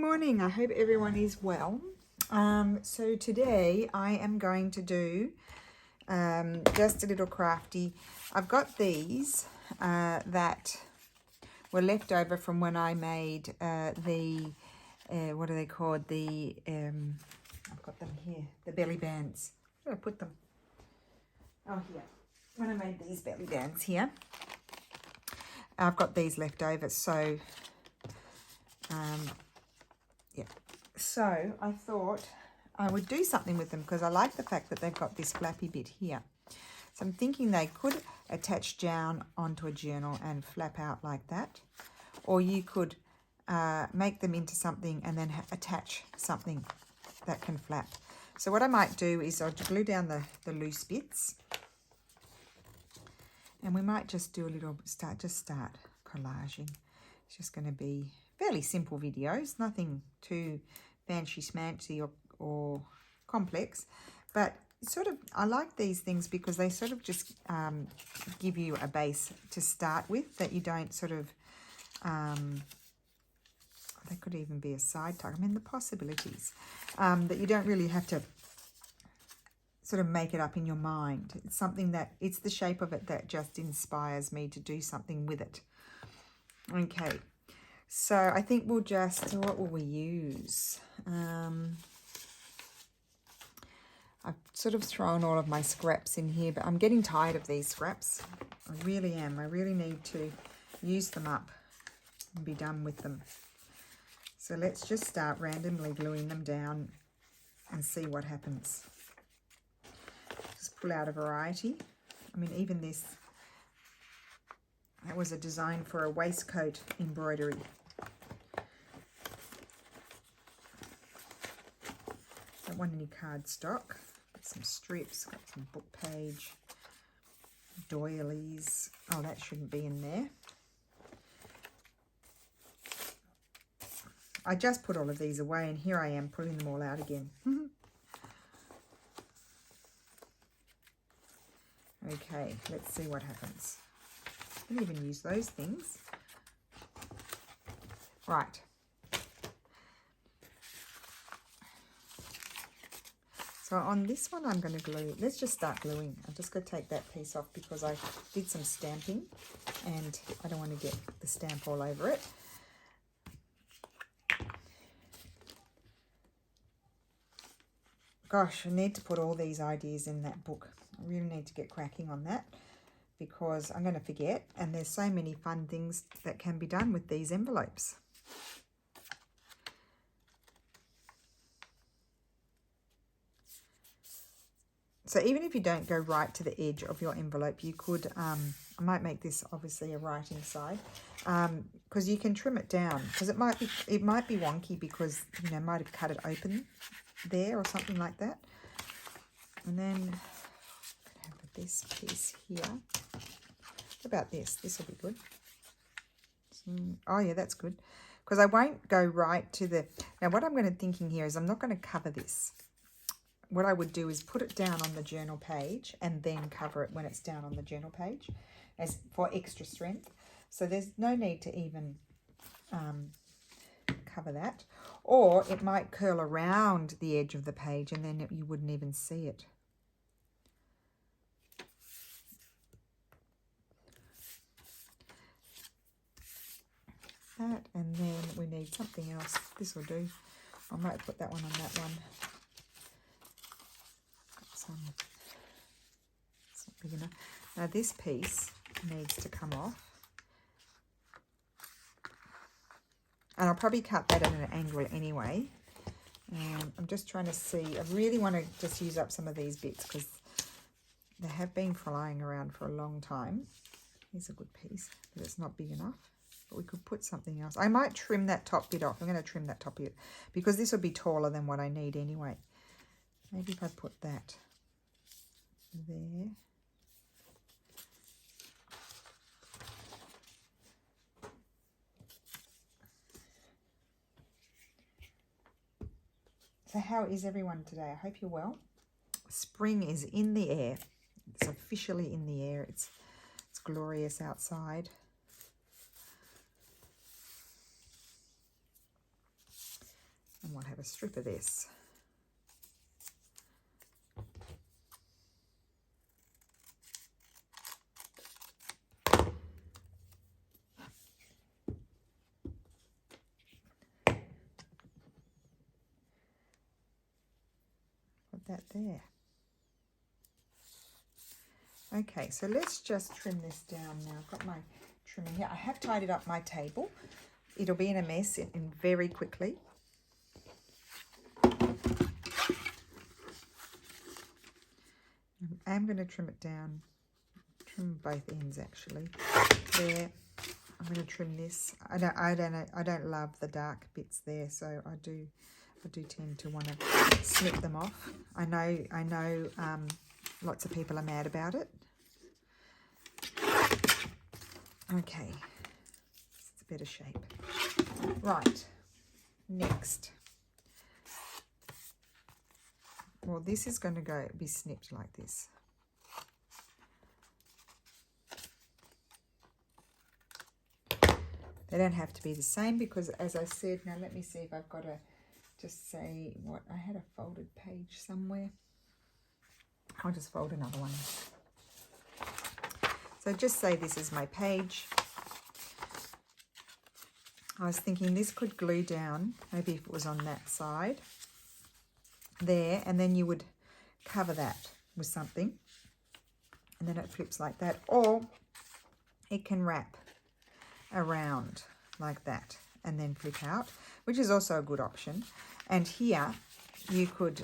morning. I hope everyone is well. So today I am going to do just a little crafty. I've got these that were left over from when I made what are they called? I've got them here, the belly bands. Where did I put them? Oh, here. When I made these belly bands here, I've got these left over. So yeah, so I thought I would do something with them because I like the fact that they've got this flappy bit here. So I'm thinking they could attach down onto a journal and flap out like that, or you could make them into something and then attach something that can flap. So what I might do is I'll glue down the loose bits, and we might just do a little start collaging. It's just going to be fairly simple videos, nothing too fancy schmancy or complex, but sort of I like these things because they sort of just give you a base to start with, that you don't sort of they could even be a side tuck. I mean, the possibilities that you don't really have to sort of make it up in your mind. It's something that, it's the shape of it that just inspires me to do something with it. Okay, so I think we'll just, what will we use? I've sort of thrown all of my scraps in here, but I'm getting tired of these scraps. I really am. I really need to use them up and be done with them. So let's just start randomly gluing them down and see what happens. Just pull out a variety. I mean, even this, that was a design for a waistcoat embroidery. Don't want any cardstock. Got some strips, got some book page, doilies. Oh, that shouldn't be in there. I just put all of these away, and here I am pulling them all out again. Okay, let's see what happens. I can even use those things. Right. So on this one, I'm going to glue. Let's just start gluing. I'm just going to take that piece off because I did some stamping and I don't want to get the stamp all over it. Gosh, I need to put all these ideas in that book. I really need to get cracking on that because I'm going to forget, and there's so many fun things that can be done with these envelopes. So even if you don't go right to the edge of your envelope, you could, I might make this obviously a writing side, because you can trim it down, because it might be wonky because, you know, might have cut it open there or something like that. And then I'm going to have this piece here. What about this? This will be good. Oh yeah, that's good, because I won't go right to the, now what I'm going to thinking here is I'm not going to cover this. What I would do is put it down on the journal page and then cover it when it's down on the journal page as for extra strength. So there's no need to even cover that. Or it might curl around the edge of the page and then you wouldn't even see it. That, and then we need something else. This will do. I might put that one on that one. It's not big enough. Now this piece needs to come off, and I'll probably cut that at an angle anyway. I'm just trying to see, I really want to just use up some of these bits because they have been flying around for a long time. Here's a good piece, but it's not big enough. But we could put something else. I might trim that top bit off. I'm going to trim that top bit because this will be taller than what I need anyway. Maybe if I put that there. So how is everyone today? I hope you're well. Spring is in the air. It's officially in the air. It's glorious outside. we'll have a strip of this. Put that there. Okay, so let's just trim this down now. I've got my trimming here. I have tidied up my table. It'll be in a mess in very quickly. I'm going to trim it down. Trim both ends actually. There. I'm going to trim this. I don't love the dark bits there, so I do tend to want to snip them off. I know lots of people are mad about it. Okay, it's a better shape. Right, next. Well, this is going to be snipped like this. They don't have to be the same because, as I said, now let me see if I've got to just say what I had a folded page somewhere. I'll just fold another one. So just say this is my page. I was thinking this could glue down, maybe if it was on that side there, and then you would cover that with something, and then it flips like that, or it can wrap around like that and then flip out, which is also a good option. And here you could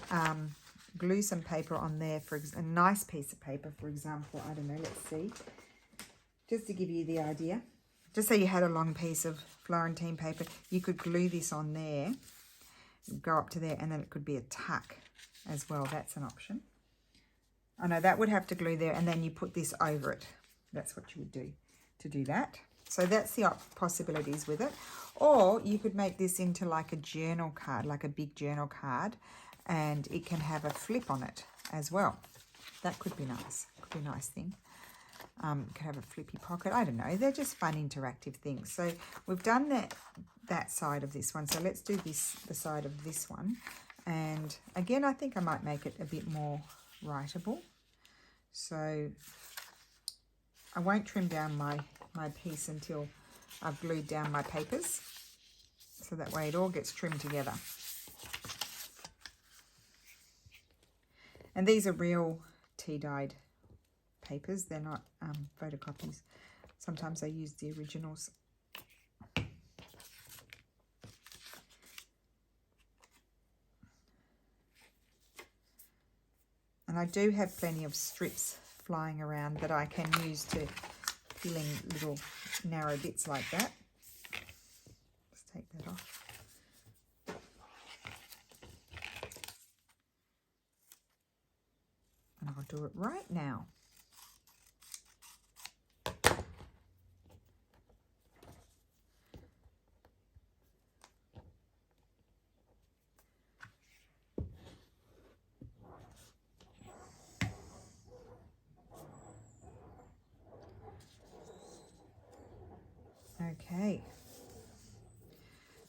glue some paper on there, for a nice piece of paper, for example. I don't know, let's see, just to give you the idea. Just say you had a long piece of Florentine paper, you could glue this on there, go up to there, and then it could be a tuck as well. That's an option. I know that would have to glue there, and then you put this over it. That's what you would do to do that. So that's the possibilities with it. Or you could make this into like a journal card, like a big journal card, and it can have a flip on it as well. That could be nice. Could be a nice thing. Could have a flippy pocket. I don't know. They're just fun interactive things. So we've done that side of this one. So let's do the side of this one. And again, I think I might make it a bit more writable. So I won't trim down my piece until I've glued down my papers. So that way it all gets trimmed together. And these are real tea-dyed papers. They're not photocopies. Sometimes I use the originals. And I do have plenty of strips flying around that I can use to fill in little narrow bits like that. Let's take that off. And I'll do it right now. Okay,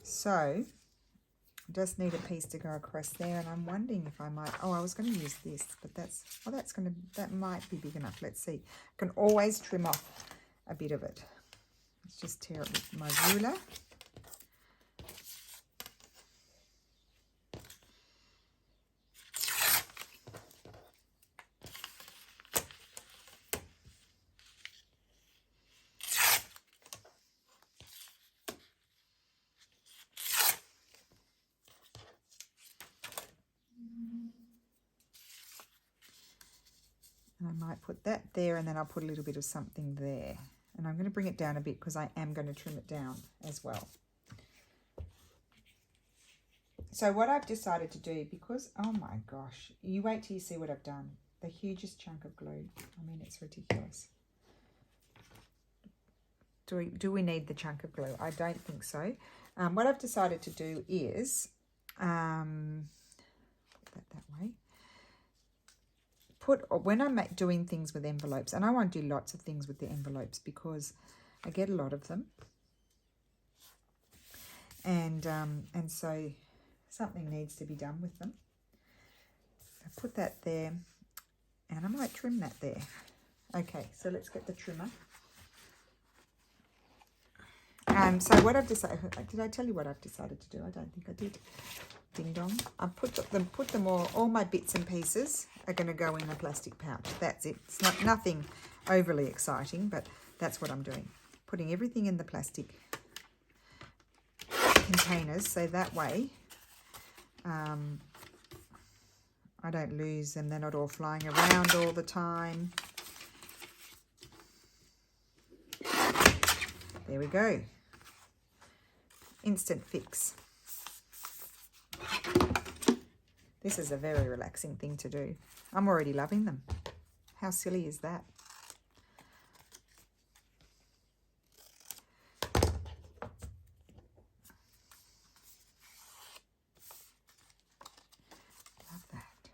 so I just need a piece to go across there, and I'm wondering if I might, I was going to use this, but that might be big enough. Let's see. I can always trim off a bit of it. Let's just tear it with my ruler. And I might put that there, and then I'll put a little bit of something there. And I'm going to bring it down a bit because I am going to trim it down as well. So what I've decided to do, because, oh my gosh, you wait till you see what I've done. The hugest chunk of glue. I mean, it's ridiculous. Do we need the chunk of glue? I don't think so. What I've decided to do is, put that way. When I'm doing things with envelopes, and I won't do lots of things with the envelopes because I get a lot of them, and so Something needs to be done with them. I put that there, and I might trim that there. Okay, so let's get the trimmer. So what I've decided, did I tell you what I've decided to do? I don't think I did. Ding dong. I've put them all my bits and pieces are going to go in a plastic pouch. That's it. It's nothing overly exciting, but that's what I'm doing. Putting everything in the plastic containers, so that way I don't lose them. They're not all flying around all the time. There we go. Instant fix. This is a very relaxing thing to do. I'm already loving them. How silly is that? Love that.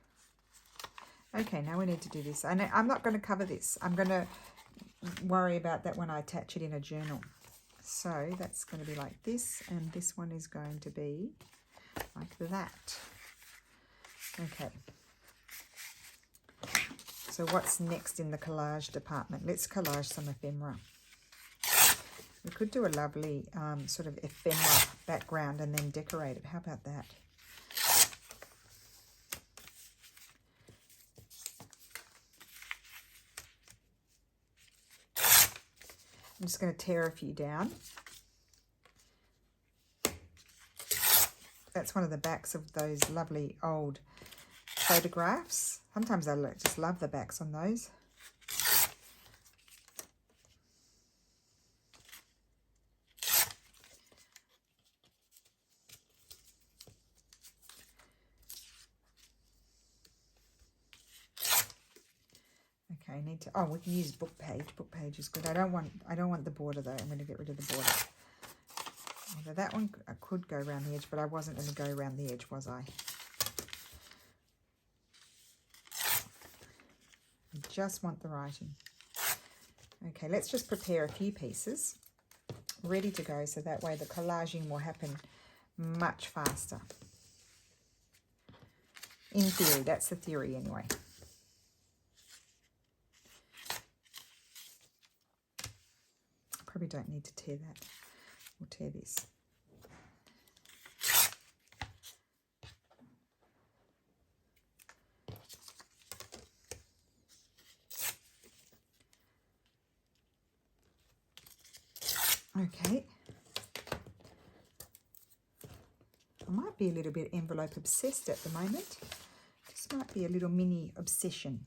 Okay, now we need to do this. And I'm not going to cover this. I'm going to worry about that when I attach it in a journal. So that's going to be like this, and this one is going to be like that. Okay. So what's next in the collage department? Let's collage some ephemera. We could do a lovely sort of ephemera background and then decorate it. How about that? I'm just going to tear a few down. That's one of the backs of those lovely old photographs. Sometimes I just love the backs on those. Okay, I need to. Oh, we can use book page. Book page is good. I don't want the border though. I'm going to get rid of the border. Although that one I could go around the edge, but I wasn't going to go around the edge, was I? I just want the writing. Okay, let's just prepare a few pieces ready to go, so that way the collaging will happen much faster. In theory, that's the theory anyway. Probably don't need to tear that. We'll tear this. Okay. I might be a little bit envelope obsessed at the moment. This might be a little mini obsession.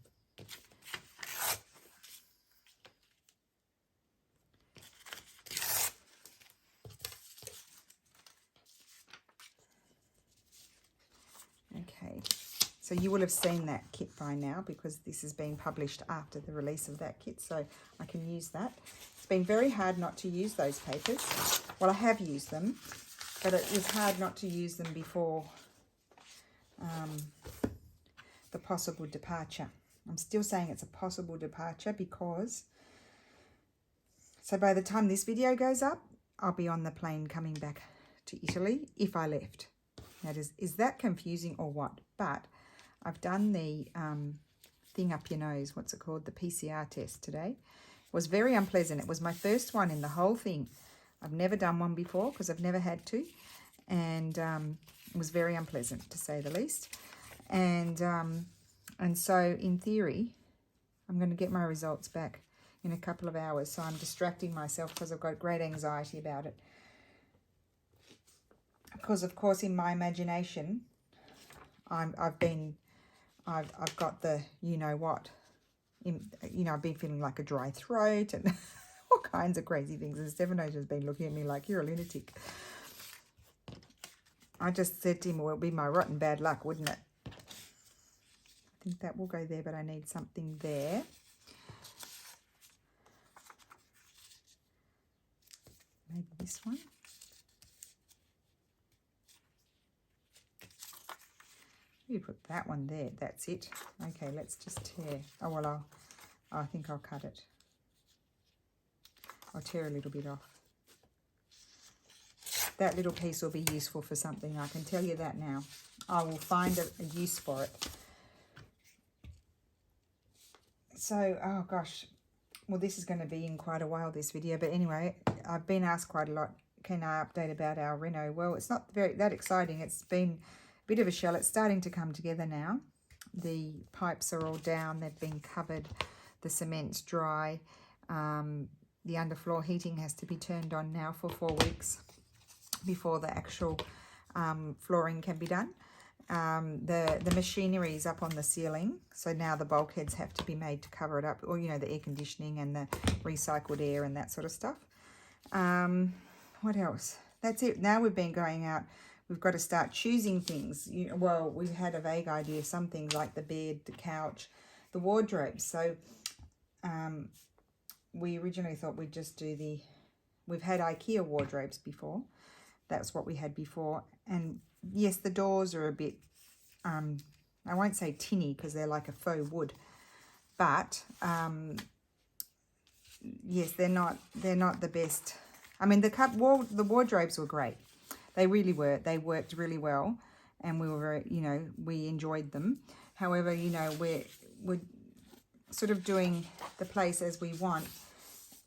Okay, so you will have seen that kit by now because this has been published after the release of that kit, so I can use that. It's been very hard not to use those papers. Well, I have used them, but it was hard not to use them before the possible departure. I'm still saying it's a possible departure because, so by the time this video goes up, I'll be on the plane coming back to Italy if I left. Now, is that confusing or what? But I've done the thing up your nose, what's it called? The PCR test today. It was very unpleasant. It was my first one in the whole thing. I've never done one before because I've never had to. And it was very unpleasant, to say the least. And so, in theory, I'm going to get my results back in a couple of hours. So I'm distracting myself because I've got great anxiety about it. Because, of course, in my imagination, I've got the you-know-what. I've been feeling like a dry throat and all kinds of crazy things. And Stefano's has been looking at me like, you're a lunatic. I just said to him, well, it'll be my rotten bad luck, wouldn't it? I think that will go there, but I need something there. Maybe this one. You put that one there. That's it. Okay, let's just tear. Oh, well, I think I'll cut it. I'll tear a little bit off. that little piece will be useful for something. I can tell you that now. I will find a use for it. So, oh gosh, well, this is going to be in quite a while, this video. But anyway, I've been asked quite a lot, can I update about our reno? Well, it's not that exciting. It's been a bit of a shell. It's starting to come together now. The pipes are all down. They've been covered. The cement's dry. The underfloor heating has to be turned on now for 4 weeks before the actual flooring can be done. The machinery is up on the ceiling, so now the bulkheads have to be made to cover it up, or you know, the air conditioning and the recycled air and that sort of stuff. What else? That's it. Now we've been going out. We've got to start choosing things. Well, we've had a vague idea, some things like the bed, the couch, the wardrobe. So we originally thought we'd just do we've had IKEA wardrobes before. That's what we had before. And yes, the doors are a bit, I won't say tinny because they're like a faux wood. But yes, they're not the best. I mean, the wardrobes were great. They really were. They worked really well, and we were very, you know, we enjoyed them. However, you know, we're sort of doing the place as we want,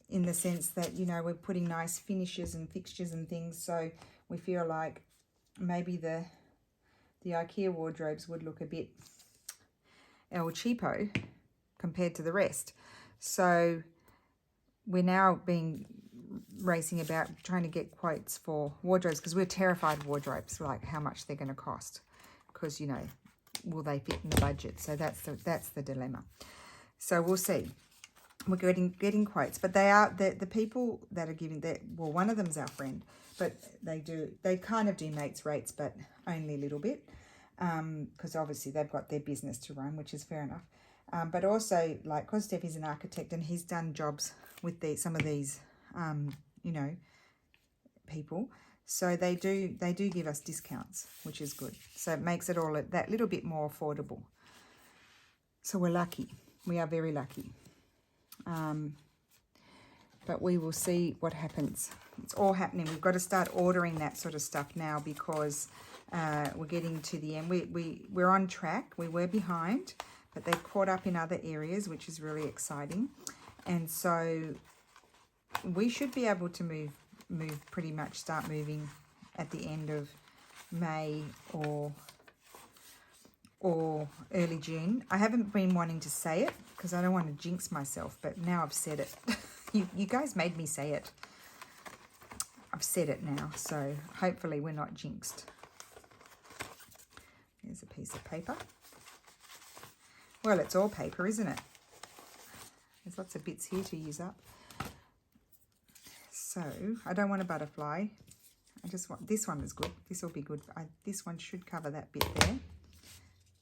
in the sense that, you know, we're putting nice finishes and fixtures and things. So we feel like maybe the IKEA wardrobes would look a bit El Cheapo compared to the rest. So we're now racing about trying to get quotes for wardrobes, because we're terrified of wardrobes, like how much they're going to cost, because, you know, will they fit in the budget? So that's the dilemma. So we'll see. We're getting quotes, but they are the people that are giving that. Well, one of them's our friend, but they kind of do mates rates, but only a little bit, because obviously they've got their business to run, which is fair enough. But also, like, because Steffi's an architect and he's done jobs with some of these, you know, people. So they do give us discounts, which is good. So it makes it all that little bit more affordable. So we're lucky. We are very lucky. But we will see what happens. It's all happening. We've got to start ordering that sort of stuff now, because we're getting to the end. We're on track. We were behind, but they've caught up in other areas, which is really exciting. And so we should be able to start moving at the end of May or early June. I haven't been wanting to say it because I don't want to jinx myself, but now I've said it. You guys made me say it. I've said it now, so hopefully we're not jinxed. Here's a piece of paper. Well, it's all paper, isn't it? There's lots of bits here to use up. So I don't want a butterfly. I just want, this one is good. This will be good. This one should cover that bit there.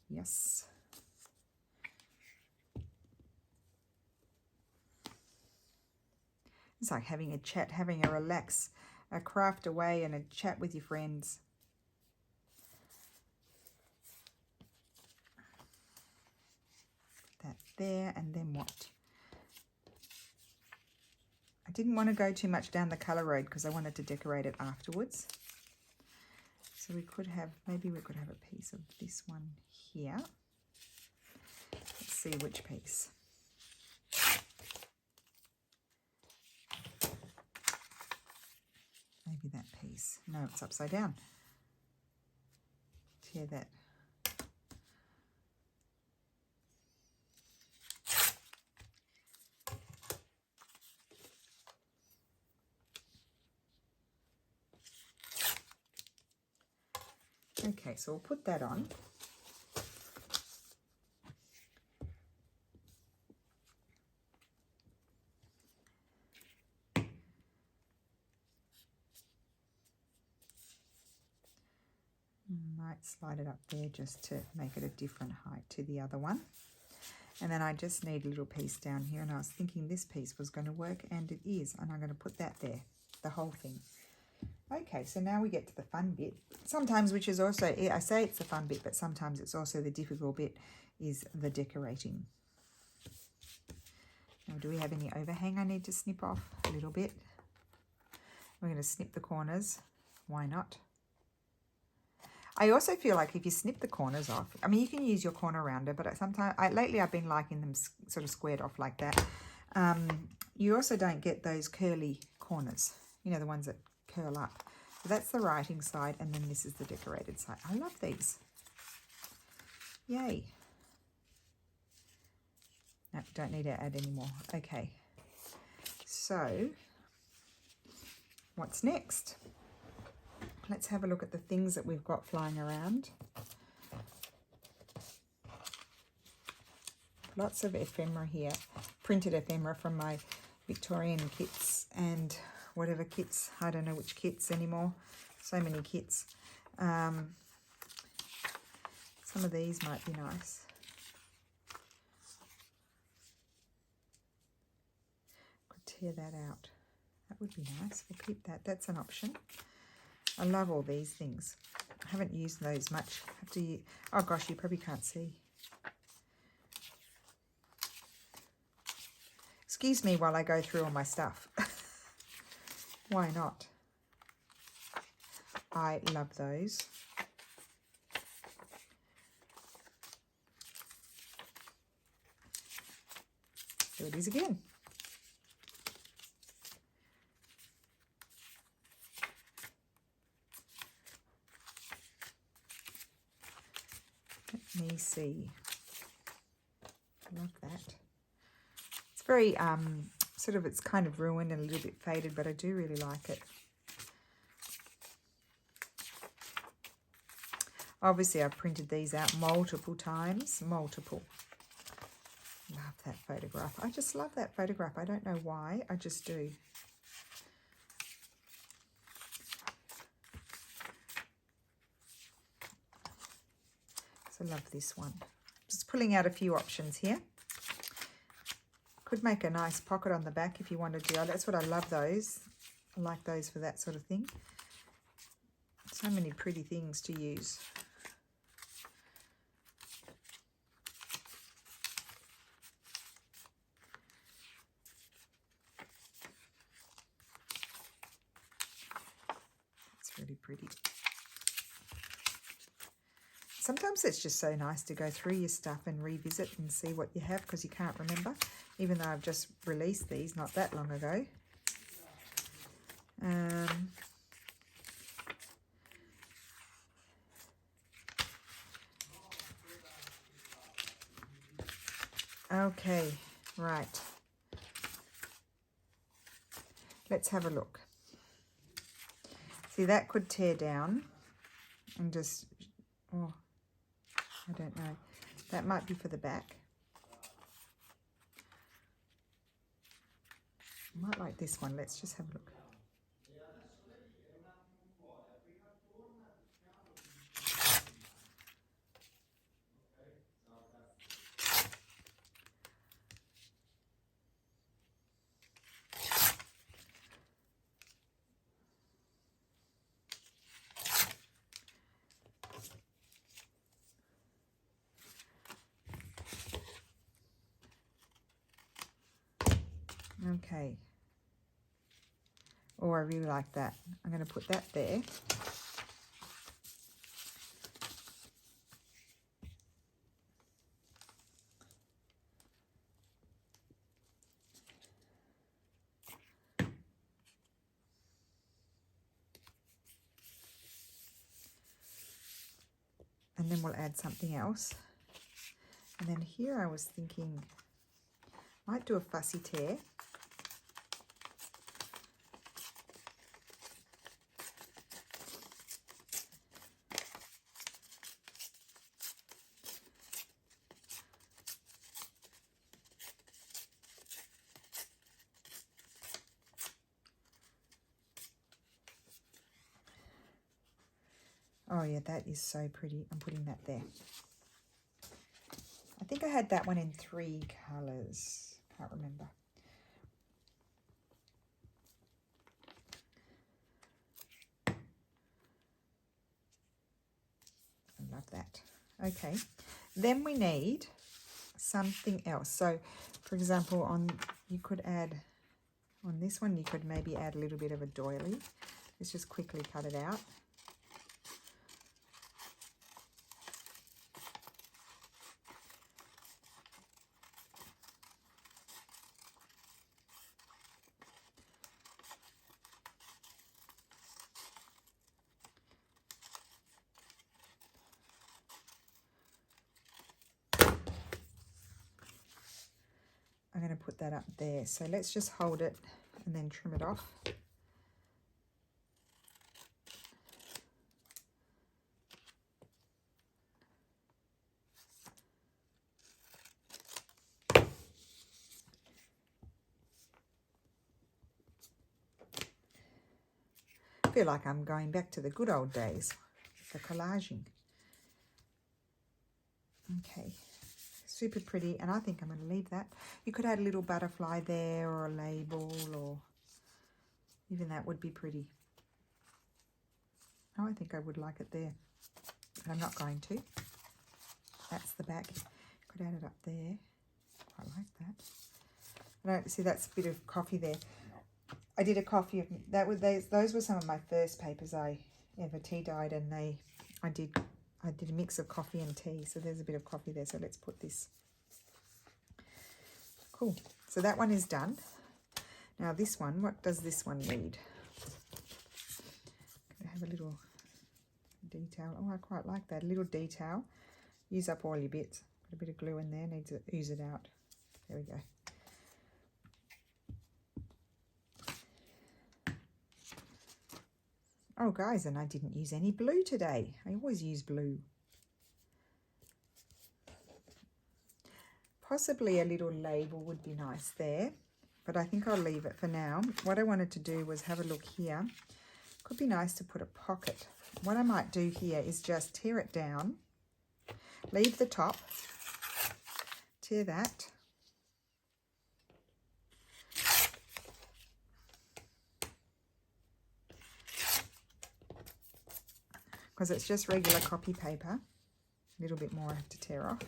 Yes. It's like having a chat, having a relax, a craft away and a chat with your friends. That there, and then what? I didn't want to go too much down the colour road because I wanted to decorate it afterwards. So we could have, maybe we could have a piece of this one here. Let's see which piece. Maybe that piece. No, it's upside down. Tear that. Okay, so we'll put that on. Might slide it up there just to make it a different height to the other one. And then I just need a little piece down here, and I was thinking this piece was going to work, and it is, and I'm going to put that there, the whole thing. Okay, so now we get to the fun bit. Sometimes, which is also, I say it's the fun bit, but sometimes it's also the difficult bit, is the decorating. Now, do we have any overhang I need to snip off? A little bit. We're going to snip the corners. Why not? I also feel like if you snip the corners off, I mean, you can use your corner rounder, but sometimes, lately I've been liking them sort of squared off like that. You also don't get those curly corners, you know, the ones that curl up. So that's the writing side, and then this is the decorated side. I love these. Yay. No, don't need to add any more. Okay. So, what's next? Let's have a look at the things that we've got flying around. Lots of ephemera here. Printed ephemera from my Victorian kits and whatever kits. I don't know which kits anymore. So many kits. Some of these might be nice. Could tear that out. That would be nice. We'll keep that. That's an option. I love all these things. I haven't used those much. Oh gosh, you probably can't see. Excuse me while I go through all my stuff. Why not? I love those. Here it is again. Let me see. Love that. It's very sort of, it's kind of ruined and a little bit faded, but I do really like it. Obviously I've printed these out multiple times. Multiple. Love that photograph. I just love that photograph. I don't know why. I just do. So love this one. Just pulling out a few options here. Could make a nice pocket on the back if you wanted to. That's what I love those. I like those for that sort of thing. So many pretty things to use. It's really pretty. Sometimes it's just so nice to go through your stuff and revisit and see what you have because you can't remember, even though I've just released these not that long ago. Okay, right. Let's have a look. See, that could tear down and just, oh, I don't know. That might be for the back. I might like this one. Let's just have a look. Okay. Oh, I really like that. I'm going to put that there. And then we'll add something else. And then here I was thinking, might do a fussy tear. Oh yeah, that is so pretty. I'm putting that there. I think I had that one in 3 colours. Can't remember. I love that. Okay. Then we need something else. So, for example, you could add, on this one, you could maybe add a little bit of a doily. Let's just quickly cut it out. I'm going to put that up there. So let's just hold it and then trim it off. I feel like I'm going back to the good old days, the collaging. Okay. Super pretty, and I think I'm going to leave that. You could add a little butterfly there, or a label, or even that would be pretty. Oh, I think I would like it there, but I'm not going to. That's the back. Could add it up there. Quite like that. I don't see, that's a bit of coffee there. I did a coffee of that. Those were some of my first papers I ever tea dyed, and I did a mix of coffee and tea, so there's a bit of coffee there. So let's put this. Cool. So that one is done. Now this one, what does this one need? Can I have a little detail? Oh, I quite like that. A little detail. Use up all your bits. Put a bit of glue in there. Need to ooze it out. There we go. Oh, guys, and I didn't use any blue today. I always use blue. Possibly a little label would be nice there, but I think I'll leave it for now. What I wanted to do was have a look here. Could be nice to put a pocket. What I might do here is just tear it down, leave the top, tear that. Because it's just regular copy paper. A little bit more I have to tear off.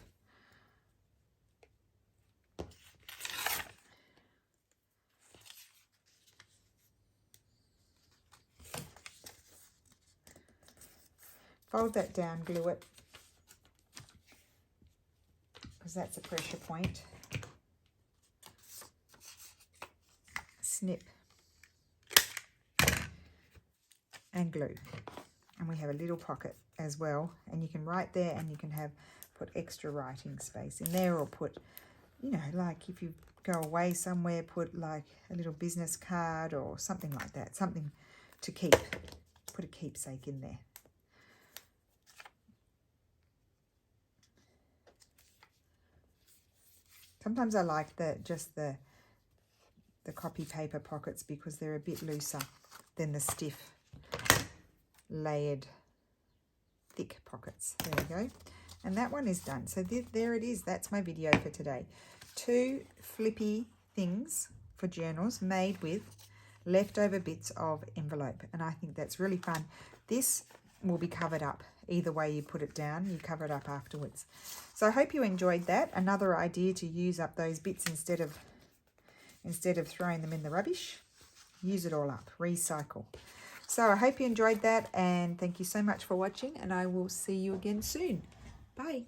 Fold that down, glue it, because that's a pressure point. Snip and glue. And we have a little pocket as well, and you can write there, and you can put extra writing space in there, or put, you know, like if you go away somewhere, put like a little business card or something like that, something to keep, put a keepsake in there. Sometimes I like the copy paper pockets because they're a bit looser than the stiff, layered, thick pockets. There we go. And that one is done. So there it is. That's my video for today. 2 flippy things for journals made with leftover bits of envelope. And I think that's really fun. This will be covered up. Either way you put it down, you cover it up afterwards. So I hope you enjoyed that. Another idea to use up those bits instead of throwing them in the rubbish. Use it all up. Recycle. So I hope you enjoyed that, and thank you so much for watching, and I will see you again soon. Bye.